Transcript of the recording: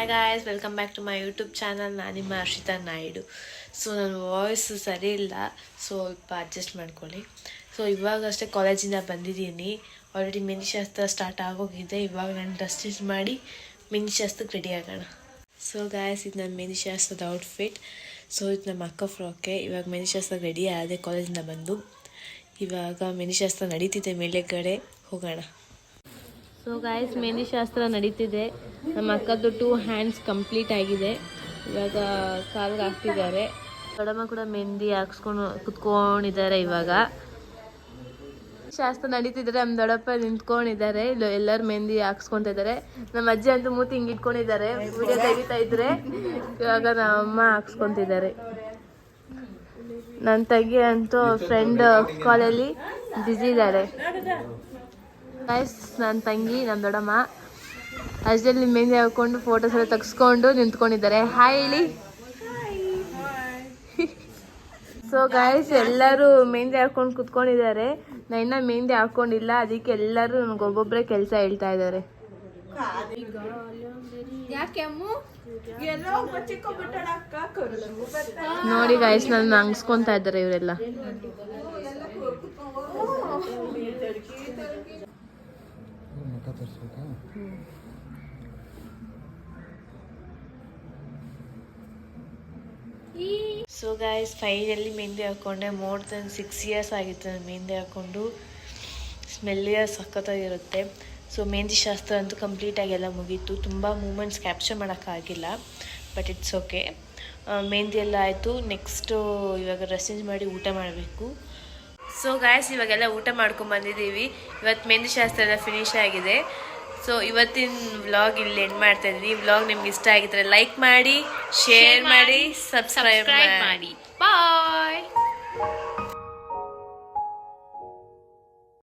Hi guys, welcome back to my YouTube channel. ನಾನು ನಿಮ್ಮ Harshita Naidu. So ನನ್ನ ವಾಯ್ಸು ಸರಿ ಇಲ್ಲ, ಸ್ವಲ್ಪ ಅಡ್ಜಸ್ಟ್ ಮಾಡ್ಕೊಳ್ಳಿ. ಸೊ ಇವಾಗಷ್ಟೇ ಕಾಲೇಜಿಂದ ಬಂದಿದ್ದೀನಿ. ಆಲ್ರೆಡಿ ಮೆಹಂದಿ ಶಾಸ್ತ್ರ ಸ್ಟಾರ್ಟ್ ಆಗೋಗಿದೆ. ಇವಾಗ ನಾನು ಡ್ರೆಸ್ ಚೇಂಜ್ ಮಾಡಿ ಮೆಹಂದಿ ಶಾಸ್ತ್ರಕ್ಕೆ ರೆಡಿ ಆಗೋಣ. ಸೊ ಗಾಯ್ಸ್, ಇದು ನನ್ನ ಮೆಹಂದಿ ಶಾಸ್ತ್ರದ ಔಟ್ಫಿಟ್. ಸೊ ಇದು ನಮ್ಮ ಅಕ್ಕ ಫ್ರಾಕೆ. ಇವಾಗ ಮೆಹಂದಿ ಶಾಸ್ತ್ರಕ್ಕೆ ರೆಡಿ ಆದೆ ಕಾಲೇಜಿಂದ ಬಂದು. ಇವಾಗ ಮೆಹಂದಿ ಶಾಸ್ತ್ರ ನಡೀತಿದೆ, ಮೇಲೆ ಕಡೆ ಹೋಗೋಣ. ಸೊ ಗಾಯ್ಸ್, ಮೆಹಂದಿ ಶಾಸ್ತ್ರ ನಡೀತಿದೆ. ನಮ್ಮ ಅಕ್ಕದ್ದು 2 ಹ್ಯಾಂಡ್ಸ್ ಕಂಪ್ಲೀಟ್ ಆಗಿದೆ. ಇವಾಗ ಕಾಲ್ಗೆ ಹಾಕ್ತಿದ್ದಾರೆ. ದೊಡ್ಡಮ್ಮ ಕೂಡ ಮೆಹಂದಿ ಹಾಕ್ಸ್ಕೊಂಡು ಕುತ್ಕೊಂಡಿದ್ದಾರೆ. ಇವಾಗ ಶಾಸ್ತ್ರ ನಡೀತಿದ್ದಾರೆ. ನಮ್ಮ ದೊಡ್ಡಪ್ಪ ನಿಂತ್ಕೊಂಡಿದ್ದಾರೆ. ಇಲ್ಲ ಎಲ್ಲರೂ ಮೆಹಂದಿ ಹಾಕ್ಸ್ಕೊತಾ ಇದ್ದಾರೆ. ನಮ್ಮ ಅಜ್ಜಿ ಅಂತೂ ಮೂತಿ ಹಿಂಗೆ ಇಟ್ಕೊಂಡಿದ್ದಾರೆ, ವಿಡಿಯೋ ತೆಗಿತಾ ಇದ್ರೆ. ಇವಾಗ ನಮ್ಮ ಅಮ್ಮ ಹಾಕ್ಸ್ಕೊತಿದ್ದಾರೆ. ನನ್ನ ತಂಗಿ ಅಂತೂ ಫ್ರೆಂಡ್ ಕಾಲಲ್ಲಿ ಬ್ಯುಸಿ ಇದ್ದಾರೆ. ಗೈಸ್, ನನ್ನ ತಂಗಿ, ನಮ್ಮ ದೊಡ್ಡಮ್ಮ ಅಜ್ಜಲ್ಲಿ ಮೆಹಂದಿ ಹಾಕೊಂಡು ಫೋಟೋಸ್ ಎಲ್ಲ ತೆಗೆಸ್ಕೊಂಡು ನಿಂತ್ಕೊಂಡಿದ್ದಾರೆ. ಹಾಯ್ ಹೇಳಿ. ಸೊ ಗೈಸ್, ಎಲ್ಲರೂ ಮೆಹಂದಿ ಹಾಕೊಂಡು ಕುತ್ಕೊಂಡಿದ್ದಾರೆ. ನಾನು ಇನ್ನೂ ಮೆಹಂದಿ ಹಾಕೊಂಡಿಲ್ಲ, ಅದಕ್ಕೆ ಎಲ್ಲರೂ ನನಗೊಬ್ಬೊಬ್ಬರೇ ಕೆಲಸ ಹೇಳ್ತಾ ಇದ್ದಾರೆ. ನೋಡಿ ಗೈಸ್, ನನ್ನ ಹಂಗ್ಸ್ಕೊತಾ ಇದ್ದಾರೆ ಇವರೆಲ್ಲ. ಸೊ ಗೈಸ್, ಫೈನಲಿ ಮೆಹಂದಿ ಹಾಕ್ಕೊಂಡೆ. ಮೋರ್ ದೆನ್ 6 years ಆಗಿತ್ತು ನಾನು ಮೆಹಂದಿ ಹಾಕ್ಕೊಂಡು. ಸ್ಮೆಲ್ಲಿಯ ಸಖತ್ತಾಗಿರುತ್ತೆ. ಸೊ ಮೆಹಂದಿ ಶಾಸ್ತ್ರ ಅಂತೂ ಕಂಪ್ಲೀಟಾಗಿ ಎಲ್ಲ ಮುಗೀತು. ತುಂಬ ಮೂಮೆಂಟ್ಸ್ ಕ್ಯಾಪ್ಚರ್ ಮಾಡೋಕ್ಕಾಗಿಲ್ಲ, ಬಟ್ ಇಟ್ಸ್ ಓಕೆ. ಮೆಹಂದಿ ಎಲ್ಲ ಆಯಿತು. ನೆಕ್ಸ್ಟು ಇವಾಗ ಡ್ರೆಸ್ ಚೇಂಜ್ ಮಾಡಿ ಊಟ ಮಾಡಬೇಕು. ಸೊ ಗಾಯ್ಸ್, ಇವಾಗೆಲ್ಲ ಊಟ ಮಾಡ್ಕೊಂಬಂದಿದ್ದೀವಿ. ಇವತ್ತು ಮೆಹಂದಿ ಶಾಸ್ತ್ರ ಎಲ್ಲ ಫಿನಿಶ್ ಆಗಿದೆ. ಸೊ ಇವತ್ತಿನ ವ್ಲಾಗ್ ಇಲ್ಲಿ ಎಂಡ್ ಮಾಡ್ತಾ ಇದ್ದೀನಿ. ವ್ಲಾಗ್ ನಿಮ್ಗೆ ಇಷ್ಟ ಆಗಿದ್ರೆ ಲೈಕ್ ಮಾಡಿ, ಶೇರ್ ಮಾಡಿ, ಸಬ್ಸ್ಕ್ರೈಬ್ ಮಾಡಿ.